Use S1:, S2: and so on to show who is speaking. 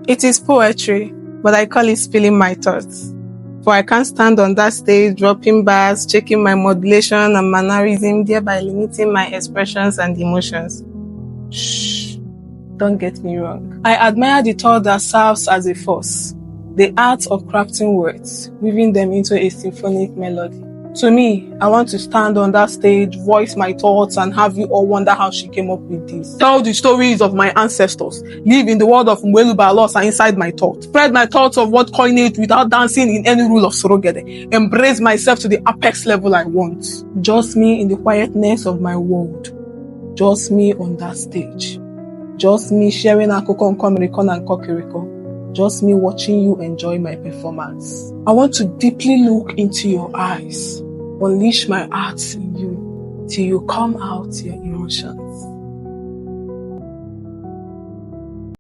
S1: It is poetry, but I call it spilling my thoughts. For I can't stand on that stage dropping bars, checking my modulation and mannerism, thereby limiting my expressions and emotions. Shh, don't get me wrong. I admire the thought that serves as a force, the art of crafting words, weaving them into a symphonic melody. To me, I want to stand on that stage, voice my thoughts, and have you all wonder how she came up with this. Tell the stories of my ancestors. Live in the world of Mwelu Balosa inside my thoughts. Spread my thoughts of what coinage without dancing in any rule of Sorogede. Embrace myself to the apex level I want. Just me in the quietness of my world. Just me on that stage. Just me sharing akoko nkomiriko and kokiriko. Just me watching you enjoy my performance. I want to deeply look into your eyes, unleash my heart in you, till you come out your emotions.